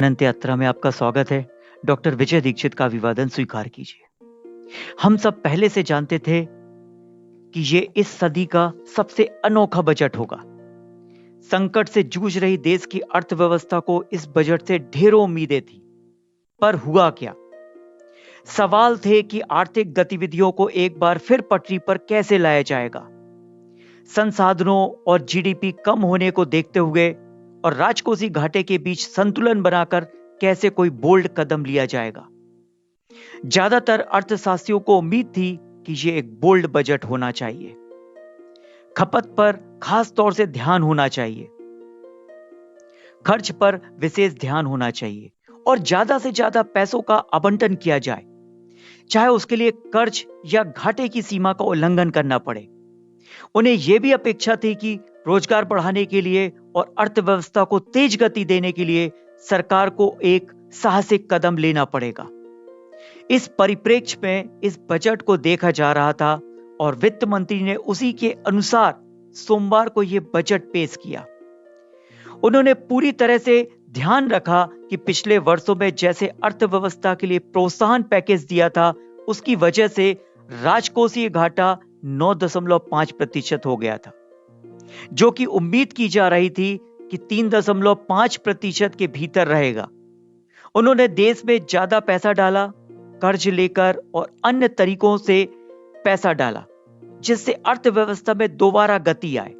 अनंत यात्रा में आपका स्वागत है। डॉक्टर विजय दीक्षित का अभिवादन स्वीकार कीजिए। हम सब पहले से जानते थे कि ये इस सदी का सबसे अनोखा बजट होगा। संकट से जूझ रही देश की अर्थव्यवस्था को इस बजट से ढेरों उम्मीदें थी, पर हुआ क्या? सवाल थे कि आर्थिक गतिविधियों को एक बार फिर पटरी पर कैसे लाया जाएगा। संसाधनों और जीडीपी कम होने को देखते हुए और राजकोषीय घाटे के बीच संतुलन बनाकर कैसे कोई बोल्ड कदम लिया जाएगा। ज्यादातर अर्थशास्त्रियों को उम्मीद थी कि यह एक बोल्ड बजट होना चाहिए। खपत पर खास तौर से ध्यान होना चाहिए, खर्च पर विशेष ध्यान होना चाहिए और ज्यादा से ज्यादा पैसों का आवंटन किया जाए, चाहे उसके लिए कर्ज या घाटे की सीमा का उल्लंघन करना पड़े। उन्हें यह भी अपेक्षा थी कि रोजगार बढ़ाने के लिए और अर्थव्यवस्था को तेज गति देने के लिए सरकार को एक साहसिक कदम लेना पड़ेगा। इस परिप्रेक्ष्य में इस बजट को देखा जा रहा था और वित्त मंत्री ने उसी के अनुसार सोमवार को यह बजट पेश किया। उन्होंने पूरी तरह से ध्यान रखा कि पिछले वर्षों में जैसे अर्थव्यवस्था के लिए प्रोत्साहन पैकेज दिया था, उसकी वजह से राजकोषीय घाटा 9.5% हो गया था, जो कि उम्मीद की जा रही थी कि 3.5% के भीतर रहेगा। उन्होंने देश में ज्यादा पैसा डाला, कर्ज लेकर और अन्य तरीकों से पैसा डाला, जिससे अर्थव्यवस्था में दोबारा गति आए।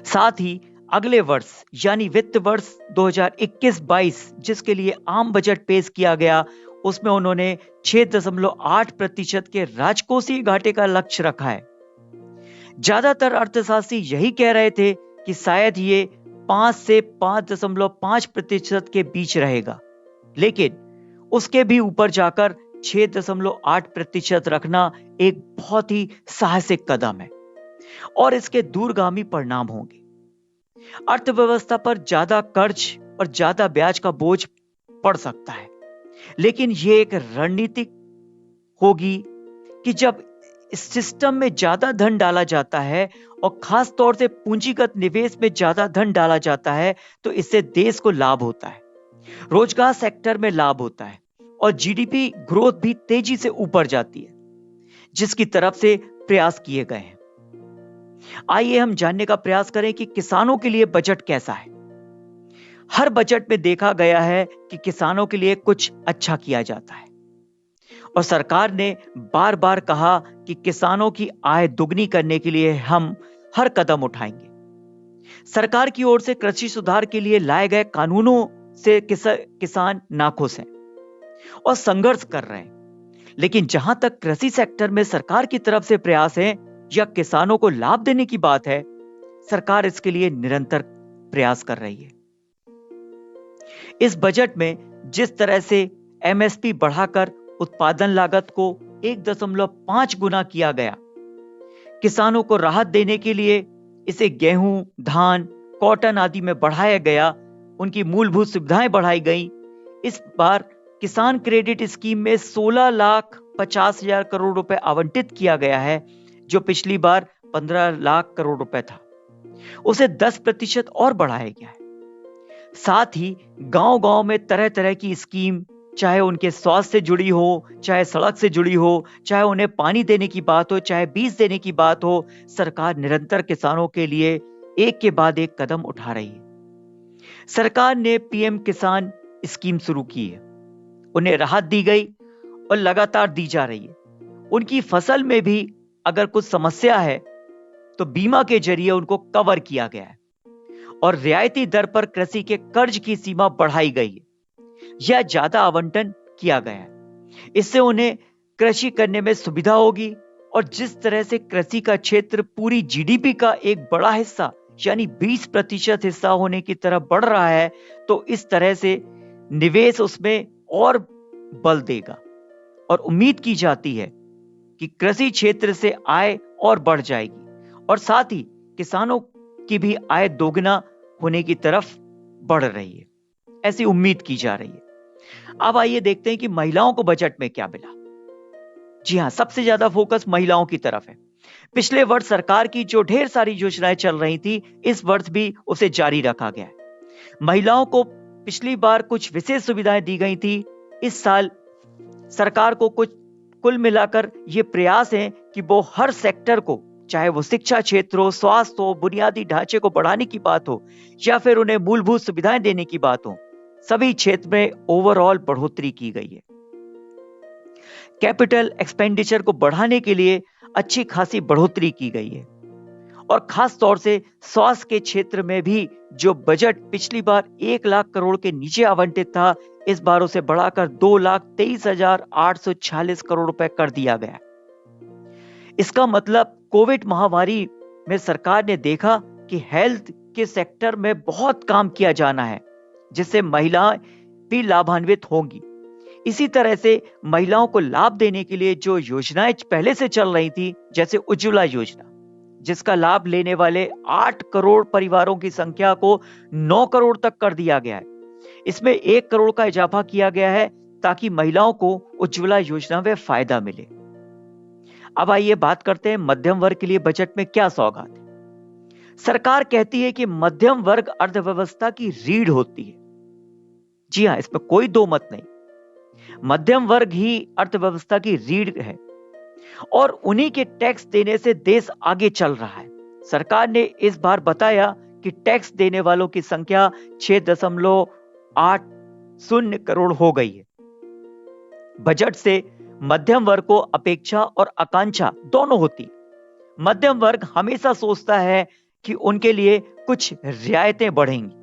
साथ ही अगले वर्ष यानी वित्त वर्ष 2021-22 जिसके लिए आम बजट पेश किया गया, उसमें उन्होंने 6.8% के राजकोषीय घाटे का लक्ष्य रखा है। ज्यादातर अर्थशास्त्री यही कह रहे थे कि शायद ये 5 से 5.5% के बीच रहेगा, लेकिन उसके भी ऊपर जाकर 6.8% रखना एक बहुत ही साहसिक कदम है और इसके दूरगामी परिणाम होंगे। अर्थव्यवस्था पर ज्यादा कर्ज और ज्यादा ब्याज का बोझ पड़ सकता है, लेकिन यह एक रणनीति होगी कि जब इस सिस्टम में ज्यादा धन डाला जाता है और खास तौर से पूंजीगत निवेश में ज्यादा धन डाला जाता है, तो इससे देश को लाभ होता है, रोजगार सेक्टर में लाभ होता है और जीडीपी ग्रोथ भी तेजी से ऊपर जाती है, जिसकी तरफ से प्रयास किए गए हैं। आइए हम जानने का प्रयास करें कि किसानों के लिए बजट कैसा है। हर बजट में देखा गया है कि किसानों के लिए कुछ अच्छा किया जाता है और सरकार ने बार बार कहा कि किसानों की आय दुगनी करने के लिए हम हर कदम उठाएंगे। सरकार की ओर से कृषि सुधार के लिए लाए गए कानूनों से किसान नाखुश हैं और संघर्ष कर रहे हैं, लेकिन जहां तक कृषि सेक्टर में सरकार की तरफ से प्रयास है या किसानों को लाभ देने की बात है, सरकार इसके लिए निरंतर प्रयास कर रही है। इस बजट में जिस तरह से एमएसपी बढ़ाकर उत्पादन लागत को 1.5 गुना किया गया, किसानों को राहत देने के लिए इसे गेहूं, धान, कॉटन आदि में बढ़ाया गया, उनकी मूलभूत सुविधाएं बढ़ाई गई। इस बार किसान क्रेडिट स्कीम में 16,50,000 करोड़ रुपए आवंटित किया गया है, जो पिछली बार 15 लाख करोड़ रुपए था, उसे 10% और बढ़ाया गया है। साथ ही गांव-गांव में तरह तरह की स्कीम, चाहे उनके स्वास्थ्य से जुड़ी हो, चाहे सड़क से जुड़ी हो, चाहे उन्हें पानी देने की बात हो, चाहे बीज देने की बात हो, सरकार निरंतर किसानों के लिए एक के बाद एक कदम उठा रही है। सरकार ने पीएम किसान स्कीम शुरू की है, उन्हें राहत दी गई और लगातार दी जा रही है। उनकी फसल में भी अगर कुछ समस्या है तो बीमा के जरिए उनको कवर किया गया है और रियायती दर पर कृषि के कर्ज की सीमा बढ़ाई गई है या ज्यादा आवंटन किया गया है। इससे उन्हें कृषि करने में सुविधा होगी और जिस तरह से कृषि का क्षेत्र पूरी जीडीपी का एक बड़ा हिस्सा यानी 20% हिस्सा होने की तरफ बढ़ रहा है, तो इस तरह से निवेश उसमें और बल देगा और उम्मीद की जाती है कि कृषि क्षेत्र से आय और बढ़ जाएगी और साथ ही किसानों की भी आय दोगुना होने की तरफ बढ़ रही है, ऐसी उम्मीद की जा रही है। अब आइए देखते हैं कि महिलाओं को बजट में क्या मिला। जी हां, सबसे ज्यादा फोकस महिलाओं की तरफ है। पिछले वर्ष सरकार की जो ढेर सारी योजनाएं चल रही थी, इस वर्ष भी उसे जारी रखा गया है। महिलाओं को पिछली बार कुछ विशेष सुविधाएं दी गई थी, इस साल सरकार को कुछ कुल मिलाकर ये प्रयास है कि वो हर सेक्टर को, चाहे वो शिक्षा क्षेत्र हो, स्वास्थ्य हो, बुनियादी ढांचे को बढ़ाने की बात हो या फिर उन्हें मूलभूत सुविधाएं देने की बात हो, सभी क्षेत्र में ओवरऑल बढ़ोतरी की गई है। कैपिटल एक्सपेंडिचर को बढ़ाने के लिए अच्छी खासी बढ़ोतरी की गई है और खास तौर से स्वास्थ्य के क्षेत्र में भी जो बजट पिछली बार 1 लाख करोड़ के नीचे आवंटित था, इस बार उसे बढ़ाकर 2,23,846 करोड़ रुपए कर दिया गया। इसका मतलब कोविड महामारी में सरकार ने देखा कि हेल्थ के सेक्टर में बहुत काम किया जाना है, जिससे महिलाएं भी लाभान्वित होंगी। इसी तरह से महिलाओं को लाभ देने के लिए जो योजनाएं पहले से चल रही थी, जैसे उज्ज्वला योजना, जिसका लाभ लेने वाले 8 करोड़ परिवारों की संख्या को 9 करोड़ तक कर दिया गया है। इसमें 1 करोड़ का इजाफा किया गया है ताकि महिलाओं को उज्ज्वला योजना में फायदा मिले। अब आइए बात करते हैं मध्यम वर्ग के लिए बजट में क्या सौगात है। सरकार कहती है कि मध्यम वर्ग अर्थव्यवस्था की रीढ़ होती है। जी हां, इसमें कोई दो मत नहीं। मध्यम वर्ग ही अर्थव्यवस्था की रीढ़ है और उन्हीं के टैक्स देने से देश आगे चल रहा है। सरकार ने इस बार बताया कि टैक्स देने वालों की संख्या 6.80 करोड़ हो गई है। बजट से मध्यम वर्ग को अपेक्षा और आकांक्षा दोनों होती। मध्यम वर्ग हमेशा सोचता है कि उनके लिए कुछ रियायतें बढ़ेंगी,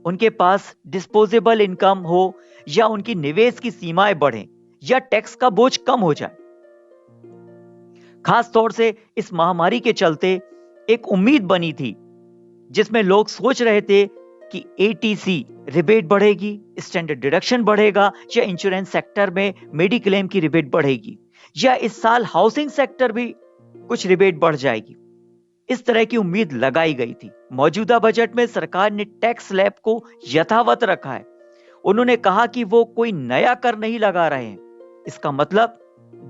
उनके पास डिस्पोजेबल इनकम हो या उनकी निवेश की सीमाएं बढ़ें या टैक्स का बोझ कम हो जाए। खास तौर से इस महामारी के चलते एक उम्मीद बनी थी जिसमें लोग सोच रहे थे कि एटीसी रिबेट बढ़ेगी, स्टैंडर्ड डिडक्शन बढ़ेगा या इंश्योरेंस सेक्टर में मेडिक्लेम की रिबेट बढ़ेगी या इस साल हाउसिंग सेक्टर भी कुछ रिबेट बढ़ जाएगी। इस तरह की उम्मीद लगाई गई थी। मौजूदा बजट में सरकार ने टैक्स स्लैब को यथावत रखा है। उन्होंने कहा कि वो कोई नया कर नहीं लगा रहे हैं। इसका मतलब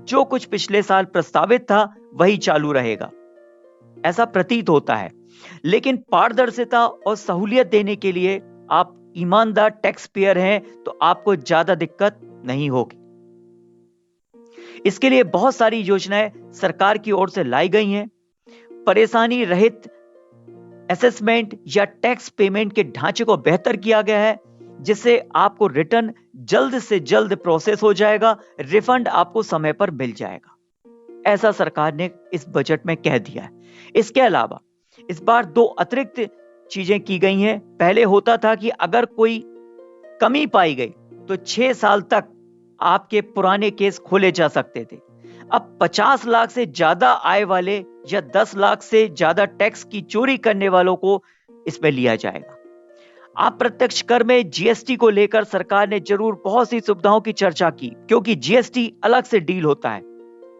जो कुछ पिछले साल प्रस्तावित था वही चालू रहेगा, ऐसा प्रतीत होता है। लेकिन पारदर्शिता और सहूलियत देने के लिए आप ईमानदार टैक्स पेयर हैं तो आपको ज्यादा दिक्कत नहीं होगी। इसके लिए बहुत सारी योजनाएं सरकार की ओर से लाई गई हैं। परेशानी रहित असेसमेंट या टैक्स पेमेंट के ढांचे को बेहतर किया गया है, जिससे आपको रिटर्न जल्द से जल्द प्रोसेस हो जाएगा, रिफंड आपको समय पर मिल जाएगा। ऐसा सरकार ने इस बजट में कह दिया है। इसके अलावा इस बार 2 अतिरिक्त चीजें की गई हैं। पहले होता था कि अगर कोई कमी पाई गई तो 6 साल तक आपके पुराने केस खोले जा सकते थे। अब 50 लाख से ज्यादा आय वाले या 10 लाख से ज्यादा टैक्स की चोरी करने वालों को इसमें लिया जाएगा। अप्रत्यक्ष कर में जीएसटी को लेकर सरकार ने जरूर बहुत सी सुविधाओं की चर्चा की, क्योंकि जीएसटी अलग से डील होता है।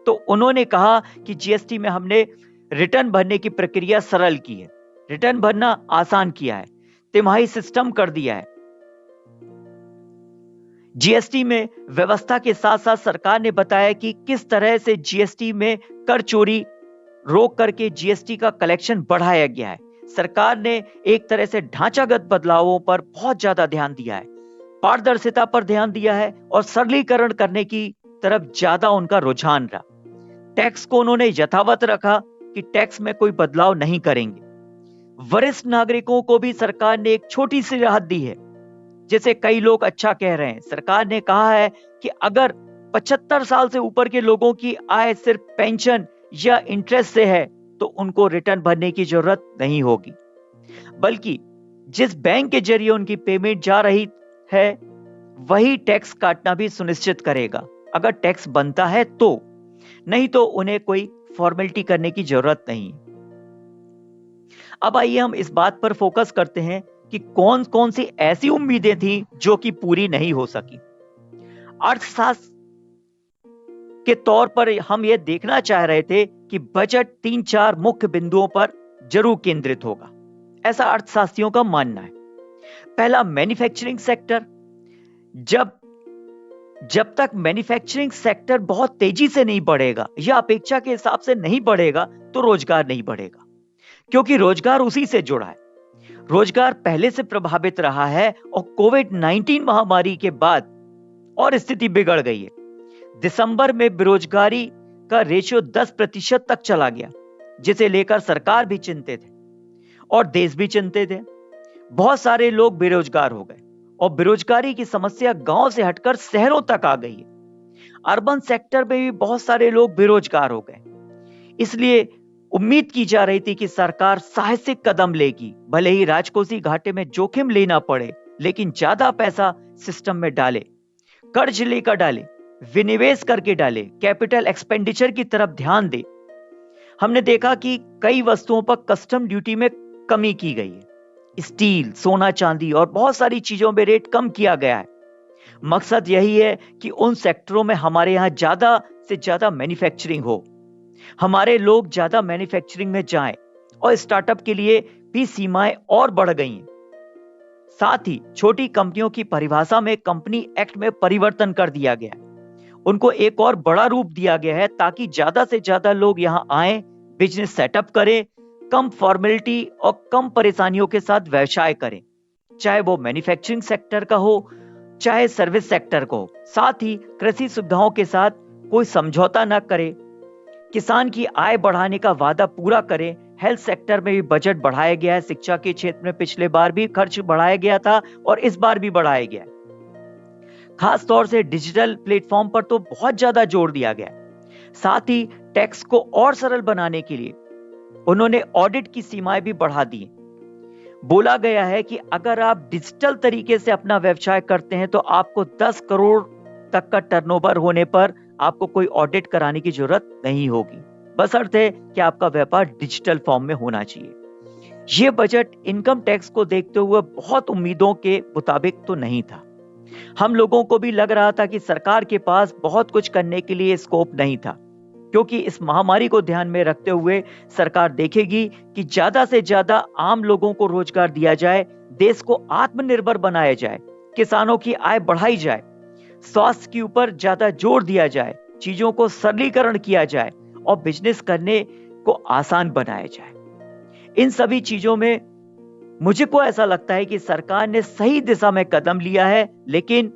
तो उन्होंने कहा कि जीएसटी में हमने रिटर्न भरने की प्रक्रिया सरल की है, रिटर्न भरना आसान किया है, तिमाही सिस्टम कर दिया है। जीएसटी में व्यवस्था के साथ साथ सरकार ने बताया कि किस तरह से जीएसटी में कर चोरी रोक करके जीएसटी का कलेक्शन बढ़ाया गया है। सरकार ने एक तरह से ढांचागत बदलावों पर बहुत ज्यादा ध्यान दिया है, पारदर्शिता पर ध्यान दिया है और सरलीकरण करने की तरफ ज्यादा उनका रुझान रहा। टैक्स को उन्होंने यथावत रखा कि टैक्स में कोई बदलाव नहीं करेंगे। वरिष्ठ नागरिकों को भी सरकार ने एक छोटी सी राहत दी है, जिसे कई लोग अच्छा कह रहे हैं। सरकार ने कहा है कि अगर 75 साल से ऊपर के लोगों की आय सिर्फ पेंशन या इंटरेस्ट से है तो उनको रिटर्न भरने की जरूरत नहीं होगी, बल्कि जिस बैंक के जरिए उनकी पेमेंट जा रही है वही टैक्स काटना भी सुनिश्चित करेगा, अगर टैक्स बनता है तो, नहीं तो उन्हें कोई फॉर्मेलिटी करने की जरूरत नहीं। अब आइए हम इस बात पर फोकस करते हैं कि कौन कौन सी ऐसी उम्मीदें थी जो कि पूरी नहीं हो सकी। अर्थशास्त्र के तौर पर हम यह देखना चाह रहे थे कि बजट 3-4 मुख्य बिंदुओं पर जरूर केंद्रित होगा, ऐसा अर्थशास्त्रियों का मानना है। पहला, मैन्युफैक्चरिंग सेक्टर। जब तक मैन्युफैक्चरिंग सेक्टर बहुत तेजी से नहीं बढ़ेगा या अपेक्षा के हिसाब से नहीं बढ़ेगा तो रोजगार नहीं बढ़ेगा, क्योंकि रोजगार उसी से जुड़ा है। रोजगार पहले से प्रभावित रहा है और कोविड-19 महामारी के बाद और स्थिति बिगड़ गई है। दिसंबर में बेरोजगारी का रेशियो 10% तक चला गया, जिसे लेकर सरकार भी चिंतित है और देश भी चिंतित है। बहुत सारे लोग बेरोजगार हो गए और बेरोजगारी की समस्या गांव से हटकर शहरों तक आ गई है। अर्बन सेक्टर में भी बहुत सारे लोग बेरोजगार हो गए। इसलिए उम्मीद की जा रही थी कि सरकार साहसिक कदम लेगी, भले ही राजकोषीय घाटे में जोखिम लेना पड़े, लेकिन ज्यादा पैसा सिस्टम में डाले, कर्ज लेकर डाले, विनिवेश करके डाले, कैपिटल एक्सपेंडिचर की तरफ ध्यान दे। हमने देखा कि कई वस्तुओं पर कस्टम ड्यूटी में कमी की गई है। स्टील, सोना, चांदी और बहुत सारी चीजों में रेट कम किया गया है। मकसद यही है कि उन सेक्टरों में हमारे यहां ज्यादा से ज्यादा मैन्युफैक्चरिंग हो, हमारे लोग ज्यादा मैन्युफैक्चरिंग में जाएं और स्टार्टअप के लिए भी सीमाएं और बढ़ गई हैं। साथ ही छोटी कंपनियों की परिभाषा में कंपनी एक्ट में परिवर्तन कर दिया गया है। उनको एक और बड़ा रूप दिया गया है ताकि ज्यादा से ज्यादा लोग यहां आएं, बिजनेस सेटअप करें, कम फॉर्मेलिटी और कम परेशानियों के साथ व्यवसाय करें, चाहे वो मैन्युफैक्चरिंग सेक्टर का हो, चाहे सर्विस सेक्टर को। साथ ही कृषि सुविधाओं के साथ कोई समझौता न करे, किसान की आय बढ़ाने का वादा पूरा करें। हेल्थ सेक्टर में भी बजट बढ़ाया गया है। शिक्षा के क्षेत्र में पिछले बार भी खर्च बढ़ाया गया था और इस बार भी बढ़ाया गया है। खास तौर से डिजिटल प्लेटफॉर्म पर तो बहुत ज्यादा जोर दिया गया है। साथ ही टैक्स को और सरल बनाने के लिए उन्होंने ऑडिट की सीमाएं भी बढ़ा दी। बोला गया है कि अगर आप डिजिटल तरीके से अपना व्यवसाय करते हैं तो आपको 10 करोड़ तक का टर्नओवर होने पर आपको कोई ऑडिट कराने की जरूरत नहीं होगी, बशर्ते है कि आपका व्यापार डिजिटल फॉर्म में होना चाहिए। यह बजट इनकम टैक्स को देखते हुए बहुत उम्मीदों के मुताबिक तो नहीं था। हम लोगों को भी लग रहा था कि सरकार के पास बहुत कुछ करने के लिए स्कोप नहीं था, क्योंकि इस महामारी को ध्यान में रखते हुए सरकार देखेगी कि ज्यादा से ज्यादा आम लोगों को रोजगार दिया जाए, देश को आत्मनिर्भर बनाया जाए, किसानों की आय बढ़ाई जाए, स्वास्थ्य के ऊपर ज्यादा जोर दिया जाए, चीजों को सरलीकरण किया जाए और बिजनेस करने को आसान बनाया जाए। इन सभी चीजों में मुझे को ऐसा लगता है कि सरकार ने सही दिशा में कदम लिया है, लेकिन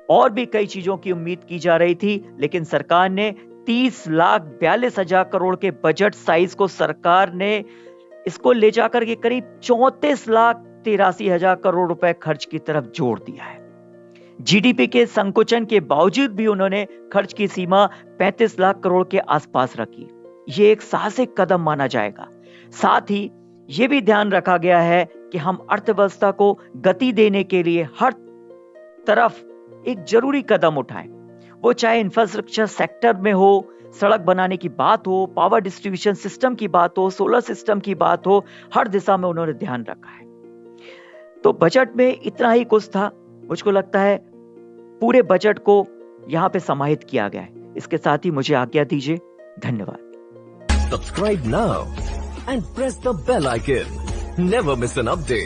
और भी कई चीजों की उम्मीद की जा रही थी, लेकिन सरकार ने 30,42,000 करोड़ के बजट साइज को सरकार ने इसको ले जाकर के करीब 34,83,000 करोड़ रुपए खर्च की तरफ जोड़ दिया है। जीडीपी के संकुचन के बावजूद भी उन्होंने खर्च की सीमा 35 लाख करोड़ के आसपास रखी। ये एक साहसिक कदम माना जाएगा। साथ ही ये भी ध्यान रखा गया है कि हम अर्थव्यवस्था को गति देने के लिए हर तरफ एक जरूरी कदम उठाएं, वो चाहे इंफ्रास्ट्रक्चर सेक्टर में हो, सड़क बनाने की बात हो, पावर डिस्ट्रीब्यूशन सिस्टम की बात हो, सोलर सिस्टम की बात हो, हर दिशा में उन्होंने ध्यान रखा है। तो बजट में इतना ही कुछ था। मुझको लगता है पूरे बजट को यहाँ पे समाहित किया गया है। इसके साथ ही मुझे आज्ञा दीजिए। धन्यवाद। Subscribe now and press the bell icon. Never miss an update.